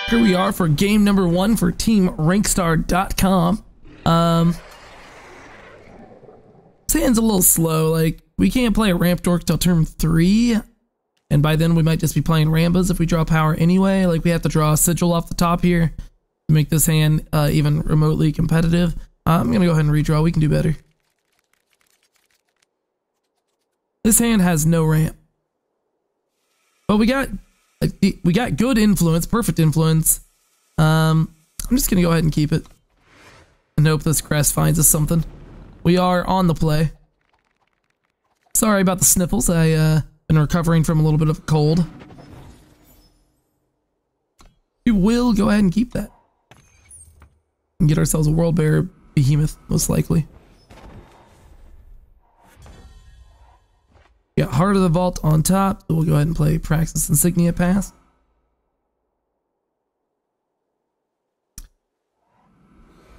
Here we are for game number 1 for Team Rankstar.com. Sand's a little slow. Like, we can't play a Ramp Dork till turn 3. And by then we might just be playing Rambas if we draw power anyway. Like, we have to draw a Sigil off the top here to make this hand even remotely competitive. I'm going to go ahead and redraw. We can do better. This hand has no ramp. But we got good influence, perfect influence. I'm just going to go ahead and keep it. And hope this crest finds us something. We are on the play. Sorry about the sniffles. I been recovering from a little bit of a cold. We will go ahead and keep that. And get ourselves a World Bear Behemoth, most likely. We got Heart of the Vault on top, so we'll go ahead and play Praxis Insignia Pass.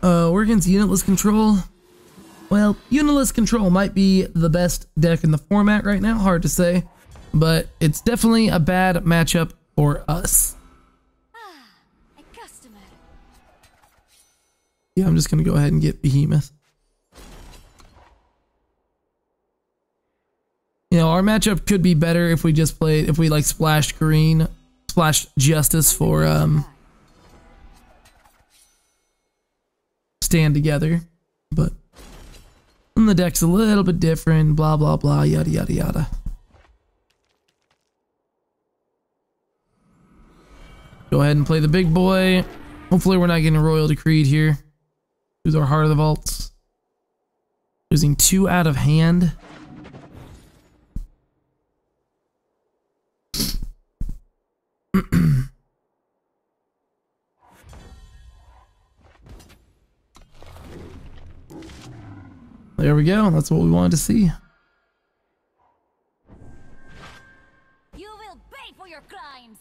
We're against Unitless Control. Well, Unitless Control might be the best deck in the format right now, hard to say. But it's definitely a bad matchup for us. A customer. Yeah, I'm just gonna go ahead and get Behemoth. You know, our matchup could be better if we just played, if we like splashed green, splashed Justice for stand together. But the deck's a little bit different, blah blah blah, yada yada yada. Go ahead and play the big boy. Hopefully we're not getting a Royal Decreed here. Use our Heart of the Vaults. Losing 2 out of hand. There we go. That's what we wanted to see. You will pay for your crimes.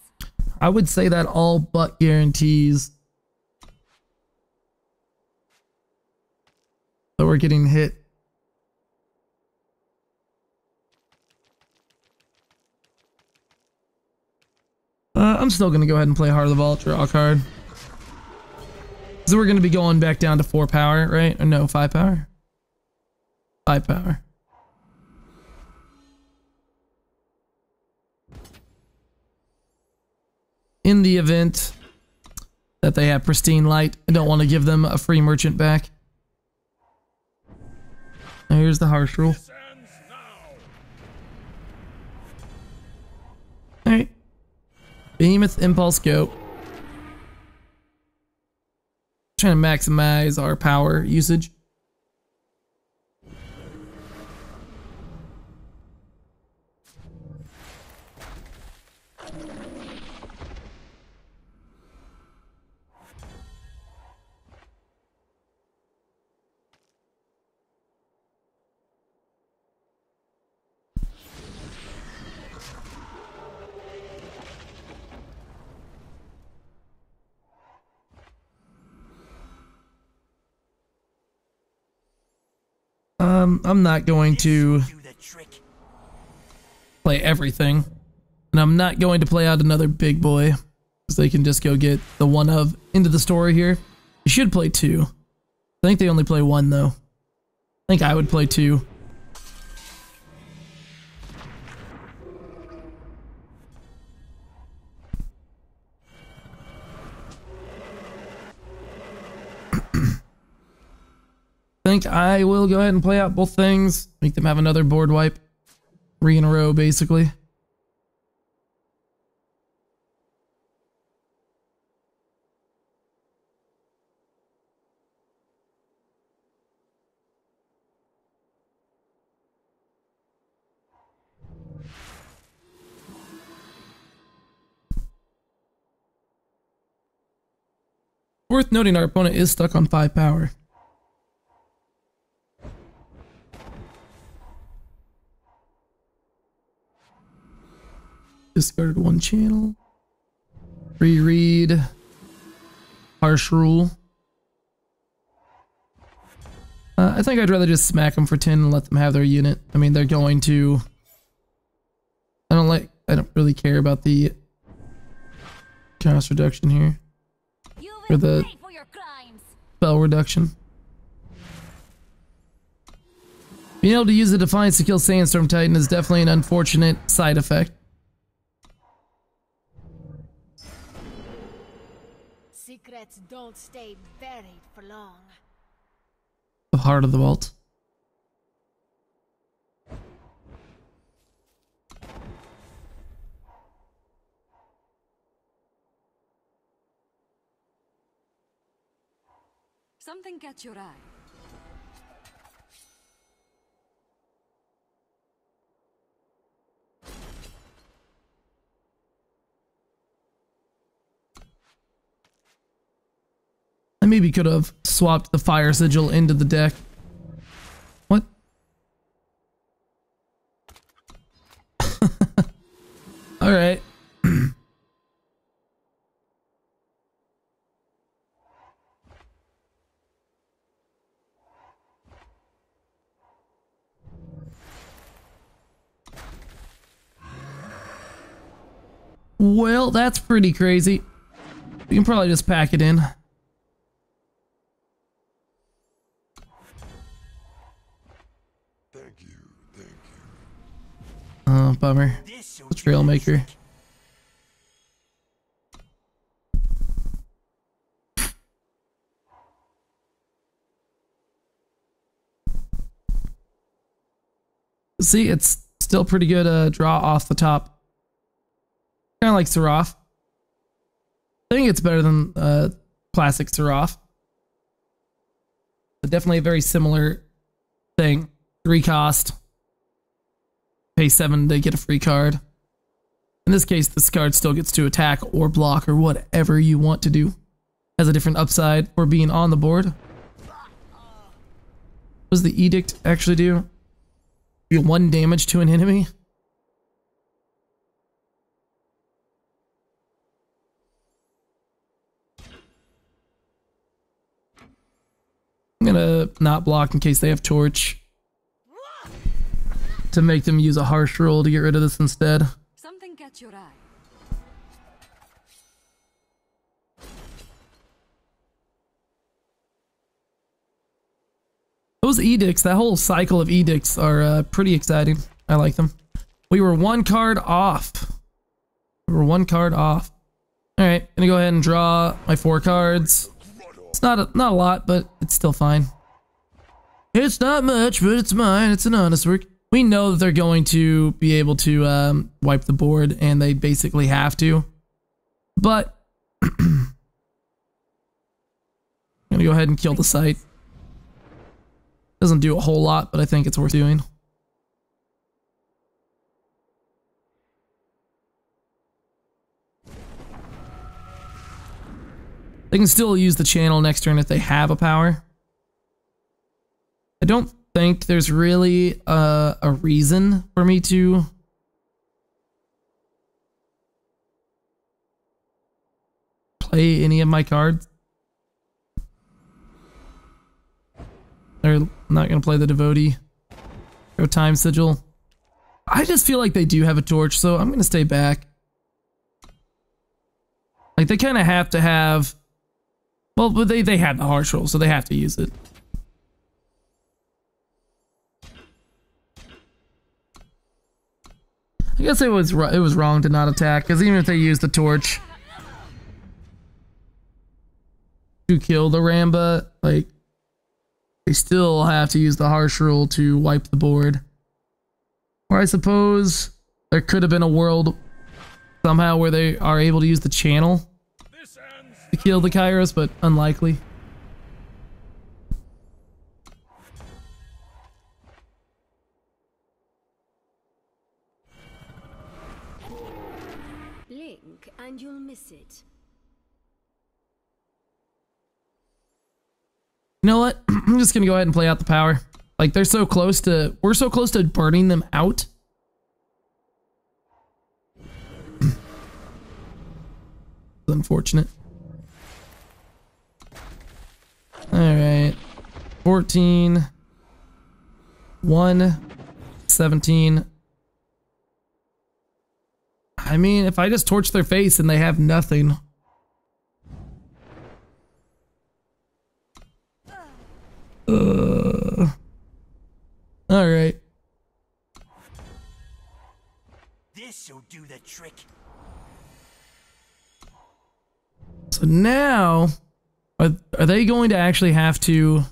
I would say that all but guarantees that we're getting hit. I'm still going to go ahead and play Heart of the Vault, draw a card. So we're going to be going back down to 4 power, right? Or no, 5 power? 5 power. In the event that they have Pristine Light, I don't want to give them a free merchant back. Here's the Harsh Rule. Alright. Behemoth, Impulse, go. Trying to maximize our power usage. I'm not going to play everything, and I'm not going to play out another big boy, because they can just go get the one of into the story here. You should play 2. I think they only play 1 though. I think I would play 2. I think I will go ahead and play out both things, make them have another board wipe, 3 in a row basically. Worth noting our opponent is stuck on 5 power. Discarded 1 channel. Reread. Harsh Rule. I think I'd rather just smack them for 10 and let them have their unit. I mean, they're going to... I don't really care about the cost reduction here. for the pay for your crimes. spell reduction. Being able to use the Defiance to kill Sandstorm Titan is definitely an unfortunate side effect. Secrets don't stay buried for long. The heart of the vault. Something catch your eye. I maybe could have swapped the fire sigil into the deck. What? Alright. Well, that's pretty crazy. We can probably just pack it in. Oh, bummer. The Trailmaker. See, it's still pretty good draw off the top. Kind of like Seraph. I think it's better than classic Seraph. But definitely a very similar thing. 3 cost. Pay 7 to get a free card. In this case, this card still gets to attack or block or whatever you want to do. Has a different upside for being on the board. What does the Edict actually do? Deal 1 damage to an enemy? I'm gonna not block in case they have Torch. To make them use a harsh roll to get rid of this instead. Something catch your eye. Those edicts, that whole cycle of edicts are pretty exciting. I like them. We were 1 card off. We were 1 card off. Alright, gonna go ahead and draw my 4 cards. It's not a lot, but it's still fine. It's not much, but it's mine. It's an honest work. We know that they're going to be able to wipe the board, and they basically have to. But I'm gonna go ahead and kill the site. Doesn't do a whole lot, but I think it's worth doing. They can still use the channel next turn if they have a power. I don't think there's really a reason for me to play any of my cards. They're not going to play the Devotee. Go Time Sigil. I just feel like they do have a Torch, so I'm going to stay back. Like, they kind of have to have... Well, but they have the harsh roll, so they have to use it. I guess it was wrong to not attack, because even if they use the Torch to kill the Ramba, like, they still have to use the harsh rule to wipe the board. Or I suppose there could have been a world somehow where they are able to use the channel to kill the Kairos, but unlikely. Blink and you'll miss it. You know what? I'm just gonna go ahead and play out the power. Like, they're so close to... We're so close to burning them out. Unfortunate. Alright. 14. 1. 17. I mean, if I just torch their face and they have nothing... All right. This'll do the trick. So now, are they going to actually have to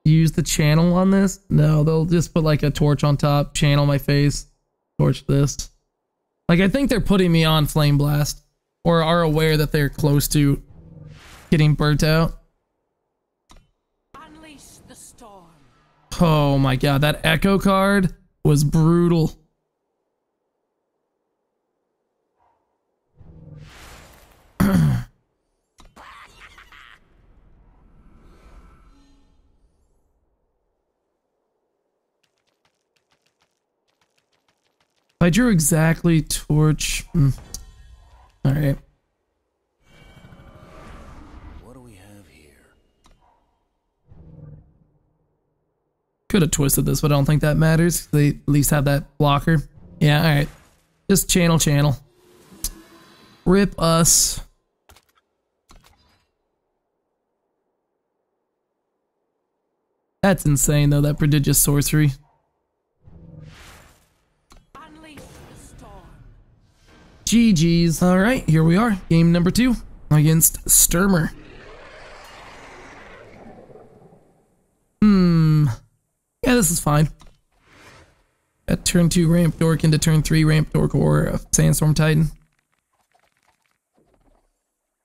use the channel on this? No, they'll just put like a torch on top, channel my face, torch this. Like, I think they're putting me on Flame Blast, or are aware that they're close to getting burnt out. Unleash the storm. Oh my god, that Echo card was brutal. I drew exactly torch. All right. What do we have here? Could have twisted this, but I don't think that matters. They at least have that blocker. Yeah, all right. Just channel. Rip us. That's insane, though, that prodigious sorcery. GG's. All right, here we are. Game number 2 against Sturmer. Yeah, this is fine. At turn 2 Ramp Dork into turn 3 Ramp Dork or a Sandstorm Titan.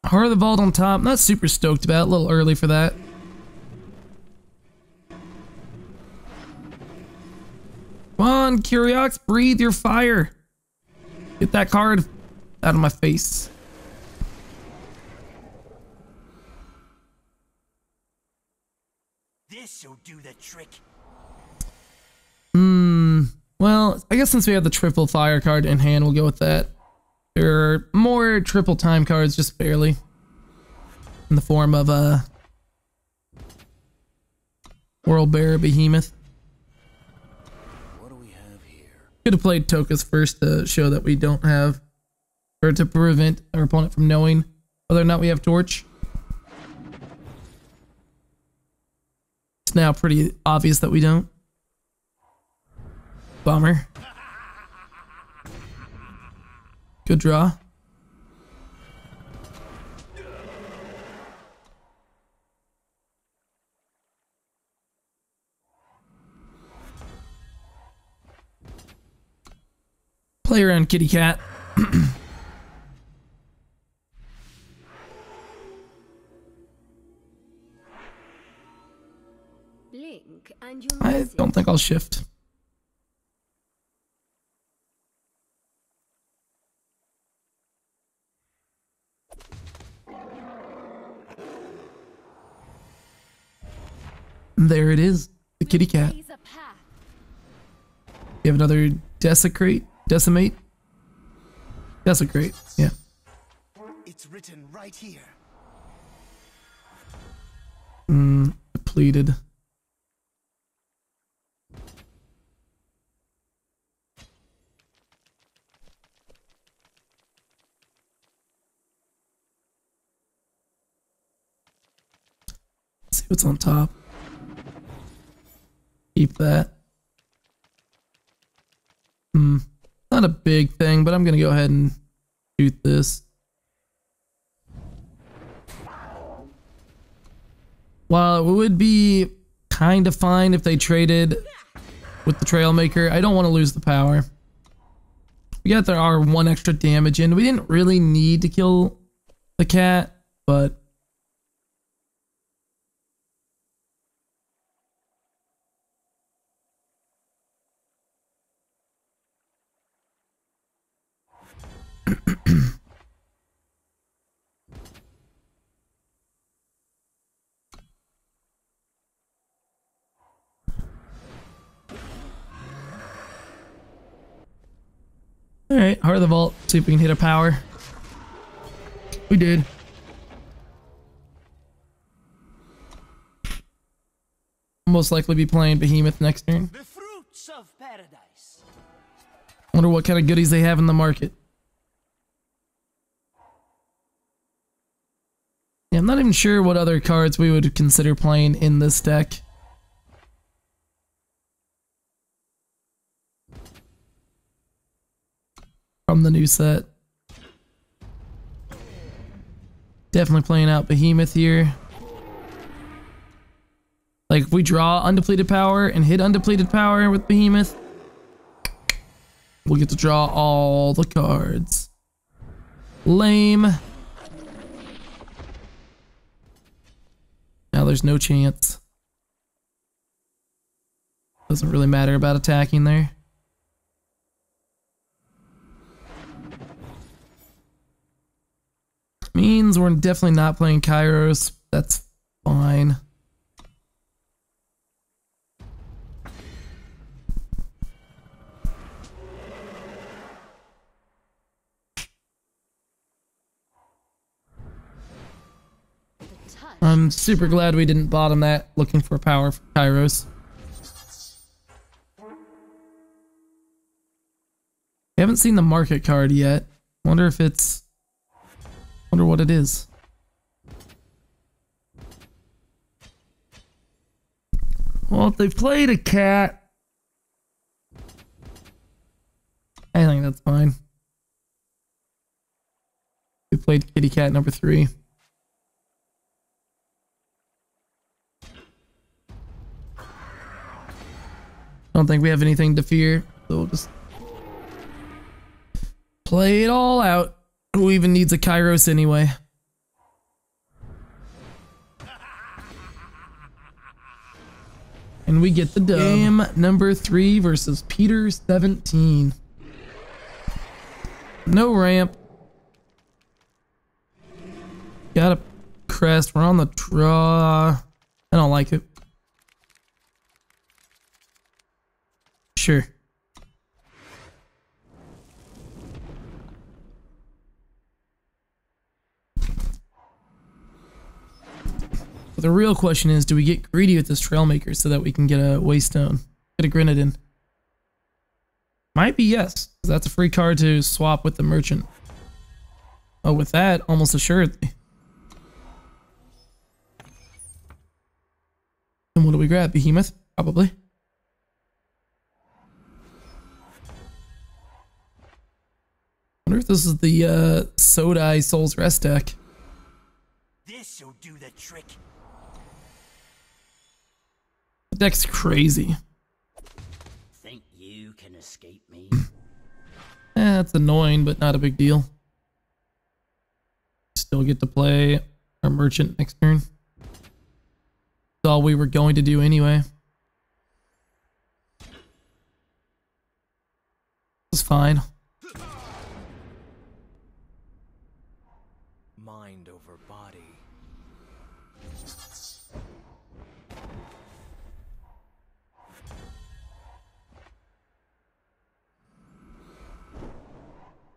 Heart of the Vault on top. Not super stoked about. A little early for that. Come on, Curiox, breathe your fire. Get that card out of my face. This'll do the trick. Well, I guess since we have the triple fire card in hand, we'll go with that. There are more triple time cards, just barely. In the form of a World Bear Behemoth. What do we have here? Could have played Tokas first to show that we don't have, or to prevent our opponent from knowing whether or not we have Torch. It's now pretty obvious that we don't. Bummer. Good draw. Play around, kitty cat. Blink and you I miss don't it. think I'll shift. There it is, the kitty cat. Blaze a path. You have another decimate? Desecrate, yeah. It's written right here. Depleted. Let's see what's on top. Keep that. Not a big thing, but I'm gonna go ahead and shoot this. While it would be kind of fine if they traded with the Trailmaker, I don't want to lose the power. We got our 1 extra damage in. We didn't really need to kill the cat, but alright, Heart of the Vault. See if we can hit a power. We did. Most likely be playing Behemoth next turn. The fruits of paradise. Wonder what kind of goodies they have in the market. Yeah, I'm not even sure what other cards we would consider playing in this deck. From the new set. Definitely playing out Behemoth here. Like, if we draw undepleted power and hit undepleted power with Behemoth, we'll get to draw all the cards. Lame. Now there's no chance. Doesn't really matter about attacking there. Means we're definitely not playing Kairos. That's fine. I'm super glad we didn't bottom that looking for power for Kairos. We haven't seen the market card yet. Wonder if it's... Wonder what it is. Well, if they played a cat... I think that's fine. We played kitty cat number 3. I don't think we have anything to fear, so we'll just play it all out. Who even needs a Kairos anyway? And we get the dub. Game number 3 versus Peter 17. No ramp. Got a crest. We're on the draw. I don't like it. Sure. But the real question is, do we get greedy with this Trailmaker so that we can get a Waystone? Get a Grenadin? Might be yes, because that's a free card to swap with the Merchant. Oh, with that, almost assuredly. And what do we grab? Behemoth? Probably. Wonder if this is the Sodai Soul's Rest deck. This'll do the trick. The deck's crazy. Think you can escape me? That's annoying, but not a big deal. Still get to play our Merchant next turn. That's all we were going to do anyway. It's fine. Mind over body.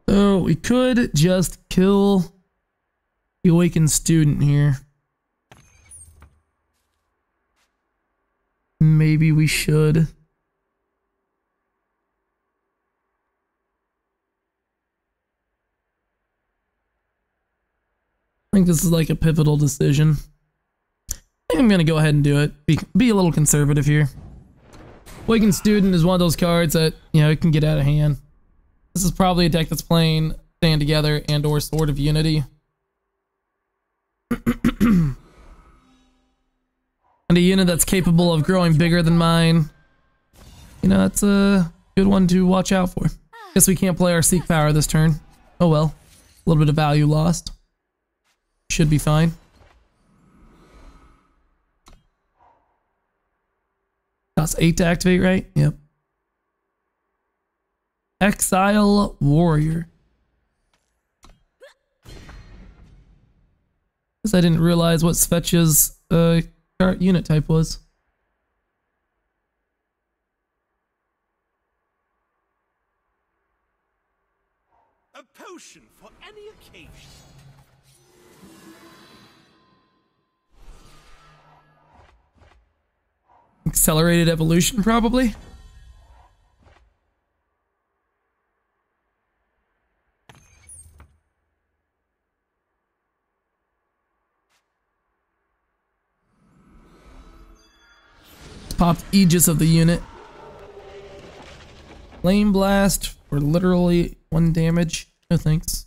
So we could just kill the Awakened Student here. Maybe we should. I think this is like a pivotal decision. I think I'm gonna go ahead and do it. Be a little conservative here. Awakened Student is one of those cards that, you know, it can get out of hand. This is probably a deck that's playing Stand Together and or Sword of Unity. And a unit that's capable of growing bigger than mine. You know, that's a good one to watch out for. Guess we can't play our Seek Power this turn. Oh well. A little bit of value lost. Should be fine. Costs 8 to activate, right? Yep. Exile Warrior. Guess I didn't realize what Svetch's unit type was. A potion for any occasion. Accelerated evolution, probably. just popped Aegis of the unit. Flame Blast for literally 1 damage. No thanks.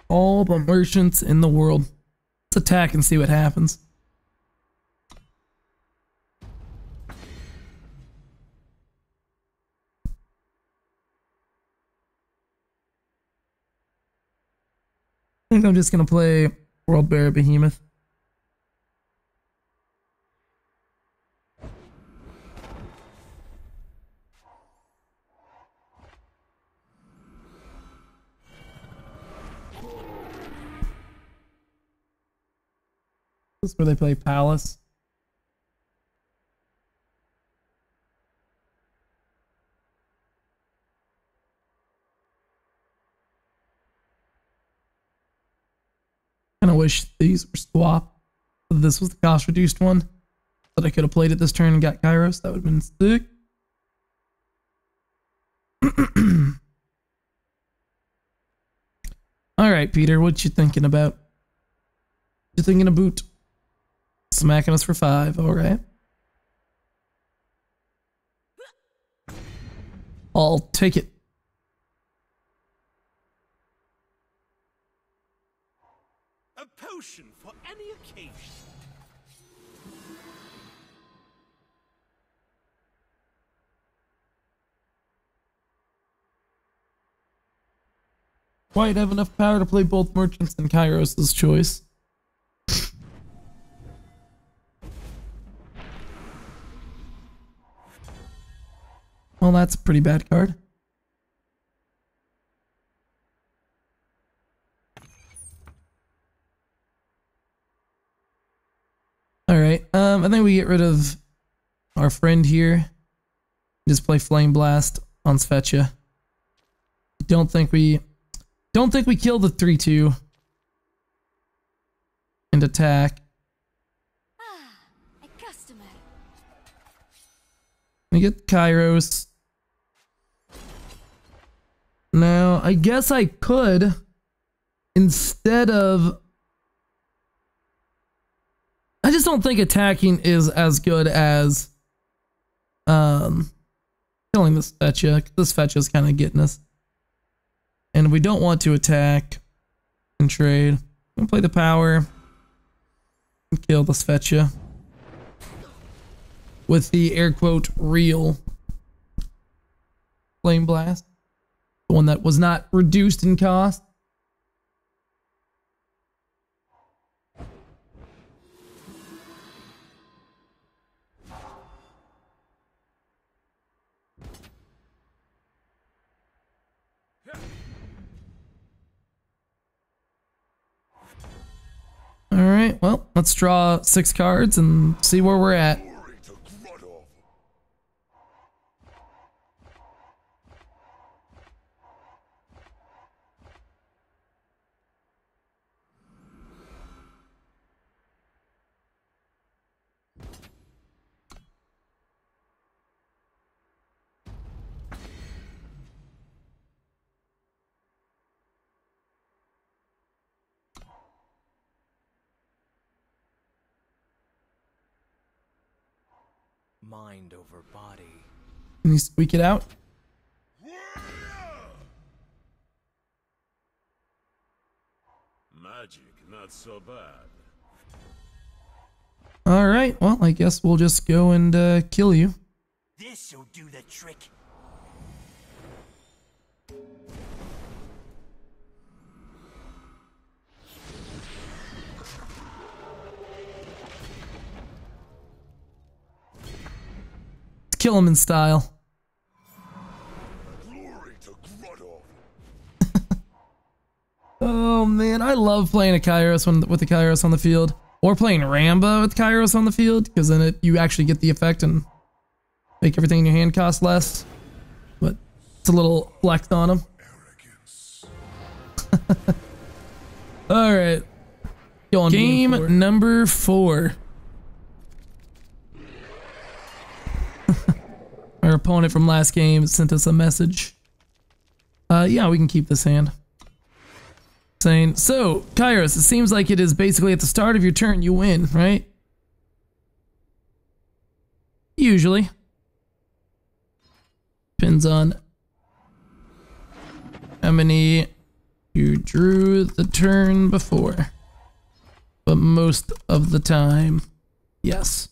All the merchants in the world. Let's attack and see what happens. I think I'm just gonna play World Bear Behemoth. This is where they play Palace. Kind of wish these were swapped. This was the cost reduced one. But I could have played it this turn and got Kairos. That would have been sick. Alright, Peter, what you thinking about? What you thinking of boot? Smacking us for 5, alright. I'll take it. A potion for any occasion. Quite have enough power to play both merchants and Kairos' choice. Well, that's a pretty bad card. Alright, I think we get rid of our friend here. Just play Flame Blast on Svetcha. Don't think we kill the 3/2 and attack. A customer. We get Kairos. Now, I guess I could, instead of... I just don't think attacking is as good as killing this Svetcha. This Svetcha is kind of getting us. And we don't want to attack and trade. We'll play the power and kill the Svetcha with the air quote real Flame Blast. The one that was not reduced in cost. Alright, well, let's draw 6 cards and see where we're at. Mind over body. Can you squeak it out? Magic, not so bad. Alright, well, I guess we'll just go and kill you. This'll do the trick. Kill him in style. Glory to Grotto. Oh man, I love playing a Kairos with the Kairos on the field. Or playing Rambo with Kairos on the field, because then you actually get the effect and make everything in your hand cost less. It's a little flex on him. All right. Go on game number 4. Our opponent from last game sent us a message. Yeah, we can keep this hand. Saying, so, Kairos, it seems like it is basically at the start of your turn you win, right? Usually. Depends on how many you drew the turn before. But most of the time, yes.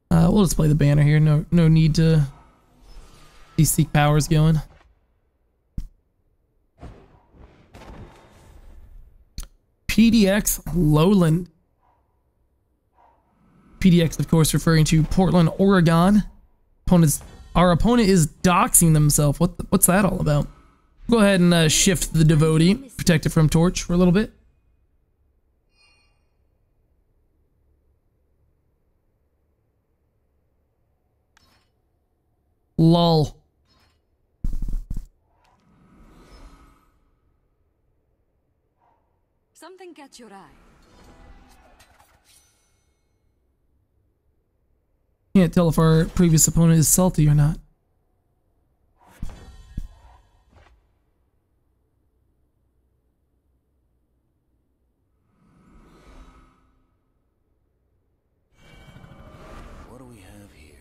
We'll just play the banner here. No need to seek powers going. PDX Lowland. PDX, of course, referring to Portland, Oregon. Our opponent is doxing themselves. What's that all about? Go ahead and shift the devotee, protect it from torch for a little bit. Lol. Something catch your eye. Can't tell if our previous opponent is salty or not. What do we have here?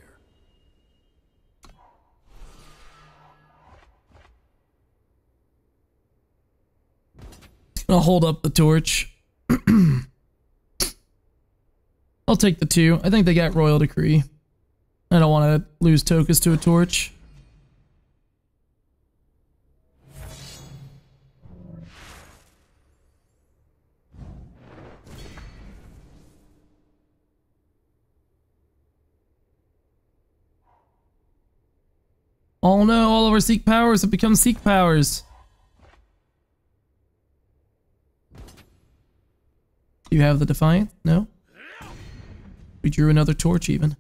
I'll hold up the torch. I'll take the 2. I think they got Royal Decree. I don't want to lose Tokus to a torch. Oh no, all of our Seek powers have become Seek powers. Do you have the Defiant? No? We drew another torch even.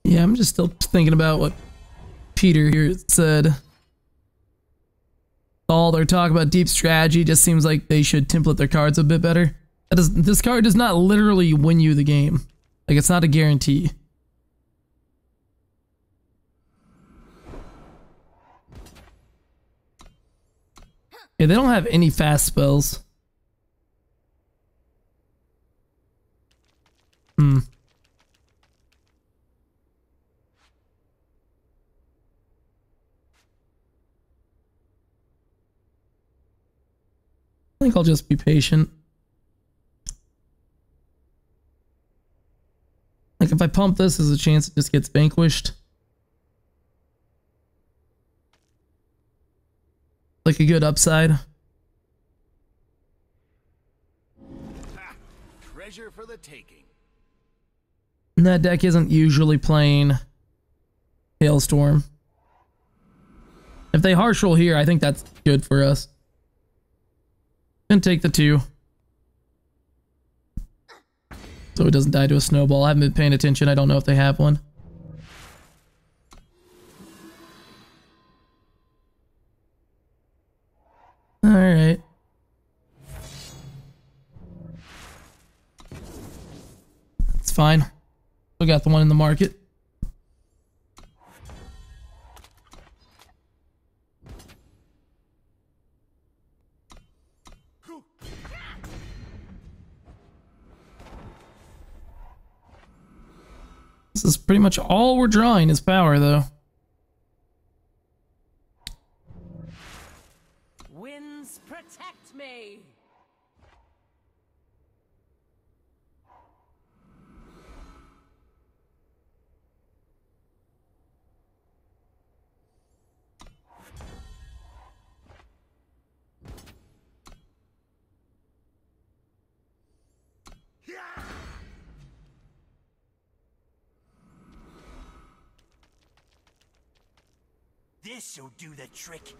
Yeah, I'm just still thinking about what Peter here said. All their talk about deep strategy just seems like they should template their cards a bit better. This card does not literally win you the game. Like, it's not a guarantee. Yeah, they don't have any fast spells. I think I'll just be patient. Like, if I pump this, there's a chance it just gets vanquished. Like a good upside. Treasure for the taking. And that deck isn't usually playing Hailstorm. If they harsh roll here, I think that's good for us. And take the 2. So it doesn't die to a snowball. I haven't been paying attention. I don't know if they have one. Alright. It's fine. We got the one in the market. This is pretty much all we're drawing is power, though. Winds protect me. This'll do the trick.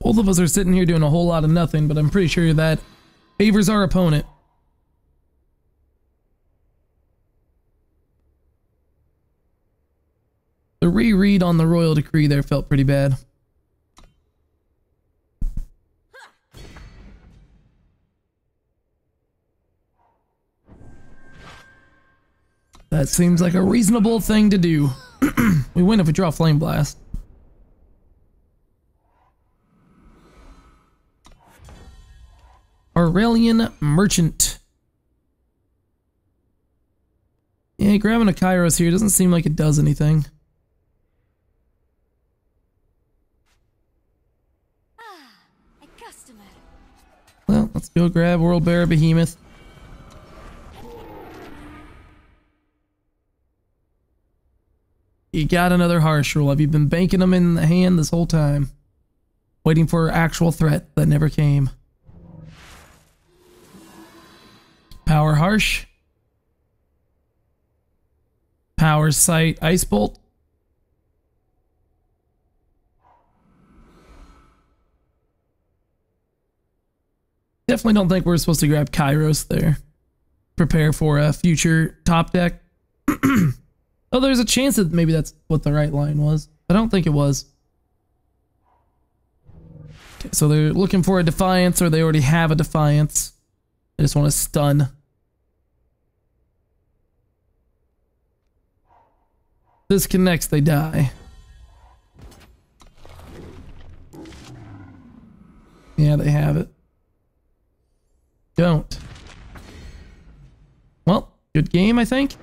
Both of us are sitting here doing a whole lot of nothing, but I'm pretty sure that favors our opponent. The reread on the Royal Decree there felt pretty bad. That seems like a reasonable thing to do. We win if we draw Flame Blast. Aurelian Merchant. Yeah, grabbing a Kairos here doesn't seem like it does anything. A customer. Well, let's go grab World Bearer Behemoth. You got another Harsh Rule. Have you been banking them in the hand this whole time? Waiting for an actual threat that never came. Power Harsh. Power Sight Ice Bolt. Definitely don't think we're supposed to grab Kairos there. Prepare for a future top deck. Oh, there's a chance that maybe that's what the right line was. I don't think it was. Okay, so they're looking for a Defiance, or they already have a Defiance. They just want to stun. This connects, they die. Yeah, they have it. Don't. Well, good game, I think.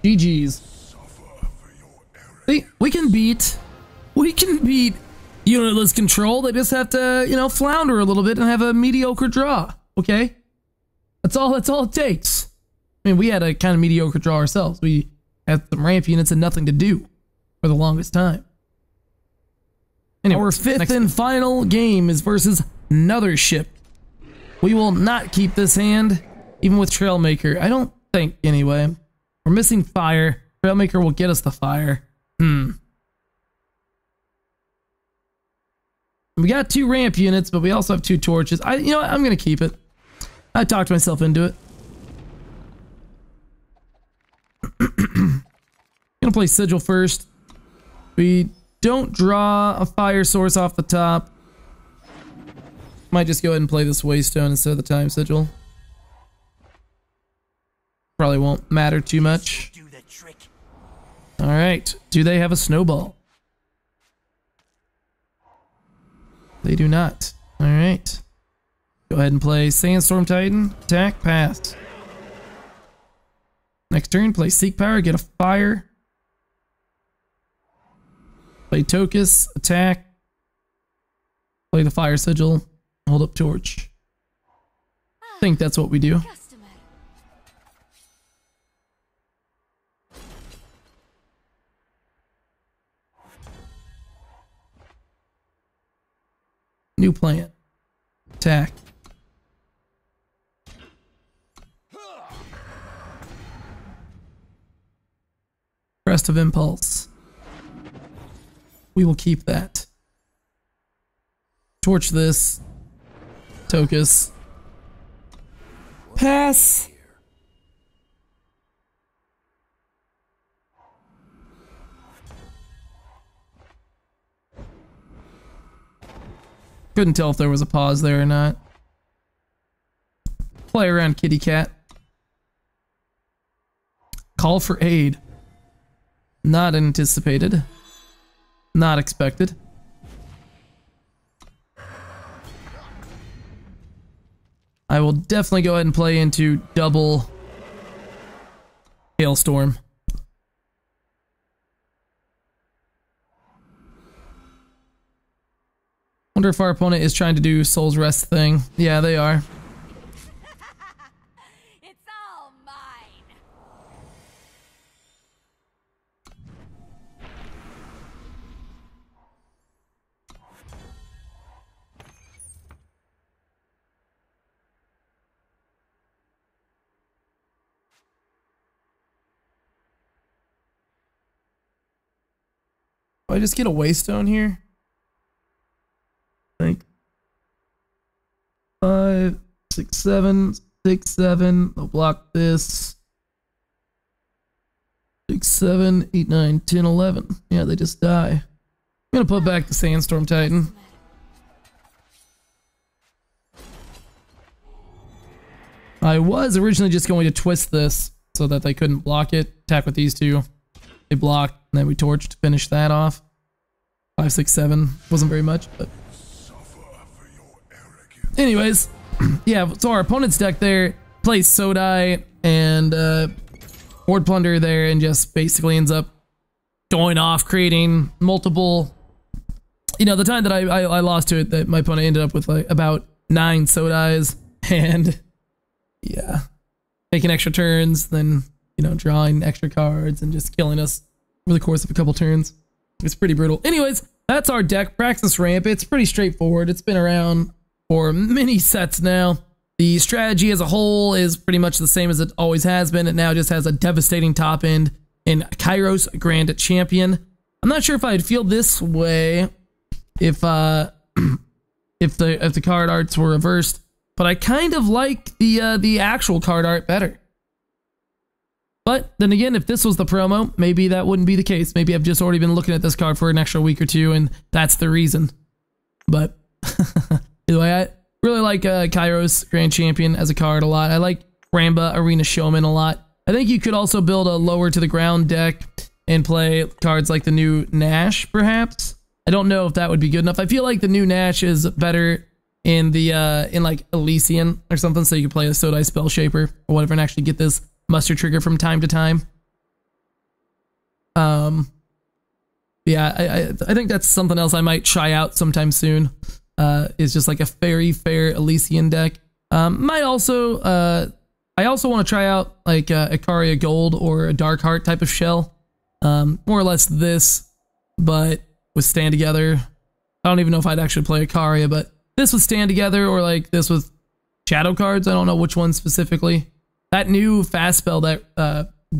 GG's. See, we can beat unitless control. They just have to, you know, flounder a little bit and have a mediocre draw. Okay? That's all it takes. I mean, we had a kind of mediocre draw ourselves. We had some ramp units and nothing to do for the longest time. Anyway, our fifth and final game is versus another ship. We will not keep this hand, even with Trailmaker. I don't think, anyway. We're missing fire. Trailmaker will get us the fire. We got 2 ramp units, but we also have 2 torches. You know what? I'm gonna keep it. I talked myself into it. Gonna play Sigil first. We don't draw a fire source off the top. Might just go ahead and play this Waystone instead of the Time Sigil. Probably won't matter too much. Alright, do they have a snowball? They do not. Alright. Go ahead and play Sandstorm Titan. Attack, pass. Next turn, play Seek Power, get a fire. Play Tokus, attack. Play the Fire Sigil, hold up Torch. I think that's what we do. New plan. Attack. Crest of Impulse. We will keep that. Torch this. Tokus. Pass. Couldn't tell if there was a pause there or not. Play around, kitty cat. Call for aid. Not anticipated. Not expected. I will definitely go ahead and play into double Hailstorm. Wonder if our opponent is trying to do Soul's Rest thing. Yeah, they are. It's all mine. Do I just get a Waystone here? I think 5, 6, 7, 6, 7. I'll block this. 6, 7, 8, 9, 10, 11. Yeah, they just die. I'm gonna put back the Sandstorm Titan. I was originally just going to twist this so that they couldn't block it. Attack with these two. They blocked, and then we torched to finish that off. 5, 6, 7. Wasn't very much, but. Anyways, yeah, so our opponent's deck there plays Sodai and Horde Plunder there and just basically ends up going off, creating multiple. You know, the time that I lost to it, that my opponent ended up with like about 9 Sodais and yeah, taking extra turns, then, you know, drawing extra cards and just killing us over the course of a couple turns. It's pretty brutal. Anyways, that's our deck, Praxis Ramp. It's pretty straightforward. It's been around for many sets now. The strategy as a whole is pretty much the same as it always has been. It now just has a devastating top end in Kairos Grand Champion. I'm not sure if I'd feel this way if the card arts were reversed, but I kind of like the actual card art better. But then again, if this was the promo, maybe that wouldn't be the case. Maybe I've just already been looking at this card for an extra week or two, and that's the reason. But either way, I really like Kairos Grand Champion as a card a lot. I like Ramba Arena Showman a lot. I think you could also build a lower to the ground deck and play cards like the new Nash, perhaps. I don't know if that would be good enough. I feel like the new Nash is better in the in like Elysian or something, so you can play a Sodai Spell Shaper or whatever and actually get this muster trigger from time to time. Yeah, I think that's something else I might try out sometime soon. Is just like a very fair Elysian deck. I also want to try out like Ikaria Gold or a Dark Heart type of shell. More or less this, but with Stand Together. I don't even know if I'd actually play Ikaria, but this with Stand Together or like this with Shadow cards. I don't know which one specifically. That new fast spell that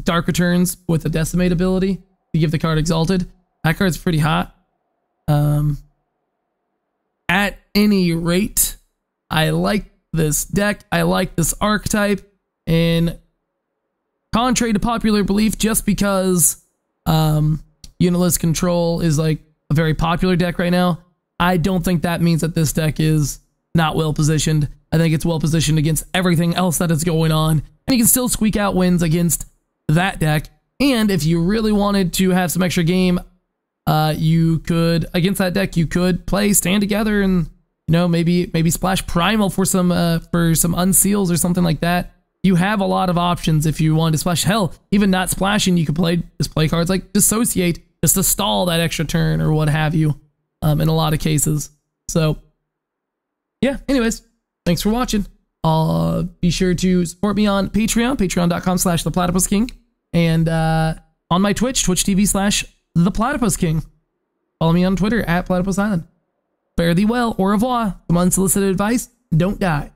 Dark Returns with the Decimate ability to give the card Exalted. That card's pretty hot. At any rate, I like this deck. I like this archetype. And contrary to popular belief, just because Unitless Control is like a very popular deck right now, I don't think that means that this deck is not well positioned. I think it's well positioned against everything else that is going on. And you can still squeak out wins against that deck. And if you really wanted to have some extra game, you could, against that deck, you could play Stand Together and, you know, maybe splash Primal for some unseals or something like that. You have a lot of options if you wanted to splash. Hell, even not splashing, you could play cards like Dissociate just to stall that extra turn or what have you, in a lot of cases. So, yeah, anyways, thanks for watching. Be sure to support me on Patreon, patreon.com/theplatypusking, and on my Twitch, twitch.tv/theplatypusking. Follow me on Twitter @platypusisland. Fare thee well, au revoir. Some unsolicited advice, don't die.